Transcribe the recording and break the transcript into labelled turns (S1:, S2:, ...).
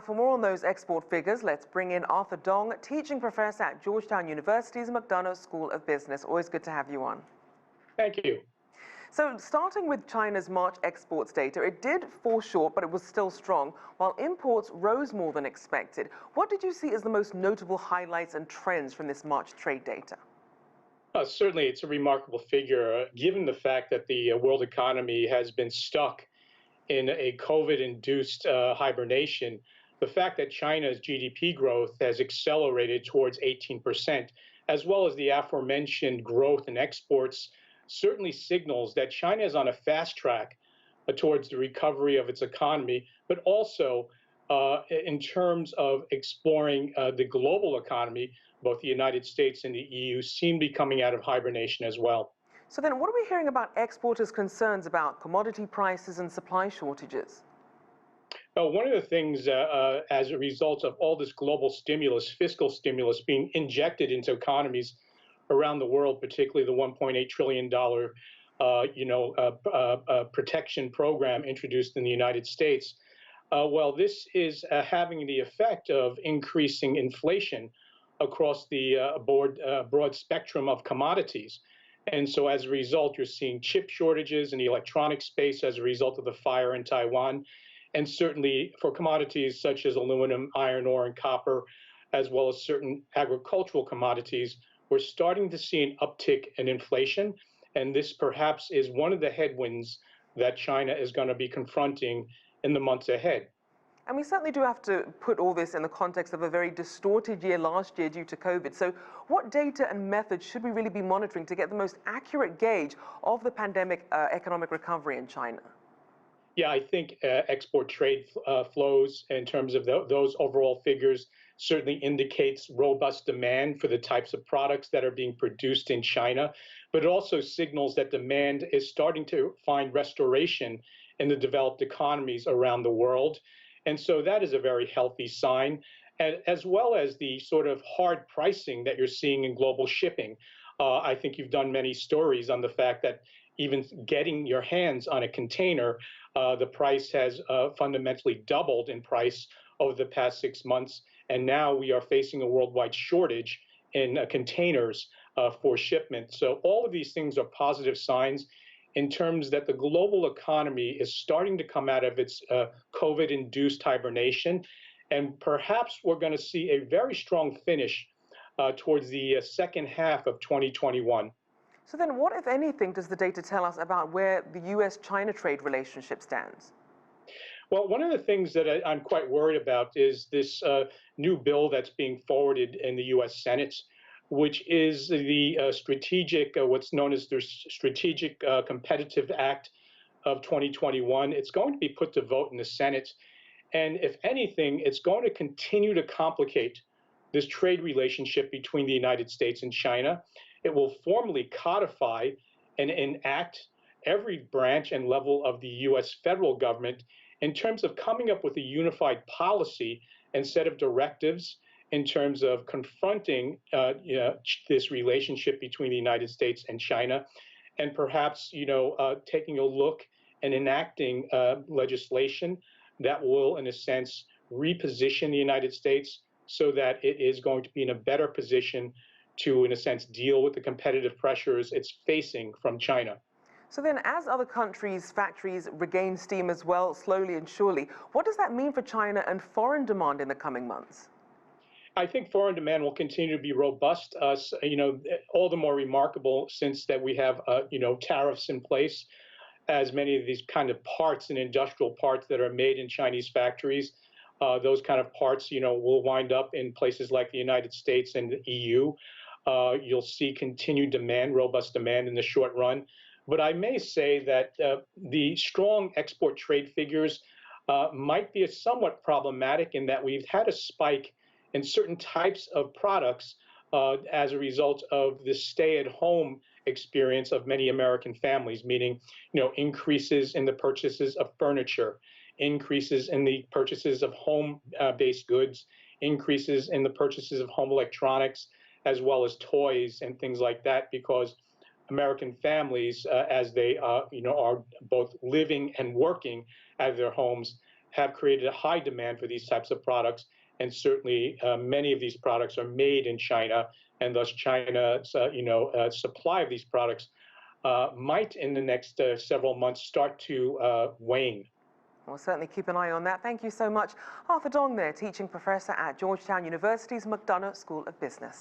S1: For more on those export figures, let's bring in Arthur Dong, teaching professor at Georgetown University's McDonough School of Business. Always good to have you on.
S2: Thank you.
S1: So starting with China's March exports data, it did fall short, but it was still strong, while imports rose more than expected. What did you see as the most notable highlights and trends from this March trade data?
S2: Certainly, it's a remarkable figure, given the fact that the world economy has been stuck in a COVID-induced hibernation. The fact that China's GDP growth has accelerated towards 18%, as well as the aforementioned growth in exports, certainly signals that China is on a fast track towards the recovery of its economy, but also in terms of exploring the global economy. Both the United States and the EU seem to be coming out of hibernation as well.
S1: So then what are we hearing about exporters' concerns about commodity prices and supply shortages?
S2: One of the things as a result of all this global stimulus, fiscal stimulus being injected into economies around the world, particularly the $1.8 trillion protection program introduced in the United States, this is having the effect of increasing inflation across the broad spectrum of commodities. And so as a result, you're seeing chip shortages in the electronic space as a result of the fire in Taiwan. And certainly for commodities such as aluminum, iron ore, and copper, as well as certain agricultural commodities, we're starting to see an uptick in inflation. And this perhaps is one of the headwinds that China is going to be confronting in the months ahead.
S1: And we certainly do have to put all this in the context of a very distorted year last year due to COVID. So what data and methods should we really be monitoring to get the most accurate gauge of the pandemic economic recovery in China?
S2: Yeah, I think export trade flows in terms of those overall figures certainly indicates robust demand for the types of products that are being produced in China, but it also signals that demand is starting to find restoration in the developed economies around the world. And so that is a very healthy sign, as well as the sort of hard pricing that you're seeing in global shipping. I think you've done many stories on the fact that even getting your hands on a container, the price has fundamentally doubled in price over the past 6 months. And now we are facing a worldwide shortage in containers for shipment. So all of these things are positive signs in terms that the global economy is starting to come out of its COVID-induced hibernation. And perhaps we're going to see a very strong finish towards the second half of 2021.
S1: So then what, if anything, does the data tell us about where the U.S.-China trade relationship stands?
S2: Well, one of the things that I'm quite worried about is this new bill that's being forwarded in the U.S. Senate, which is the what's known as the Strategic Competitive Act of 2021. It's going to be put to vote in the Senate. And if anything, it's going to continue to complicate this trade relationship between the United States and China. It will formally codify and enact every branch and level of the U.S. federal government in terms of coming up with a unified policy and set of directives in terms of confronting this relationship between the United States and China, and perhaps taking a look and enacting legislation that will, in a sense, reposition the United States so that it is going to be in a better position to, in a sense, deal with the competitive pressures it's facing from China.
S1: So then, as other countries' factories regain steam as well, slowly and surely, what does that mean for China and foreign demand in the coming months?
S2: I think foreign demand will continue to be robust. All the more remarkable since that we have, tariffs in place, as many of these kind of parts and industrial parts that are made in Chinese factories, those kind of parts, will wind up in places like the United States and the EU. You'll see continued demand, robust demand in the short run. But I may say that the strong export trade figures might be somewhat problematic in that we've had a spike in certain types of products as a result of the stay-at-home experience of many American families, meaning, increases in the purchases of furniture, increases in the purchases of home-based goods, increases in the purchases of home electronics, as well as toys and things like that, because American families, as they are both living and working out of their homes, have created a high demand for these types of products. And certainly many of these products are made in China, and thus China's supply of these products might in the next several months start to wane.
S1: We'll certainly keep an eye on that. Thank you so much. Arthur Dong there, teaching professor at Georgetown University's McDonough School of Business.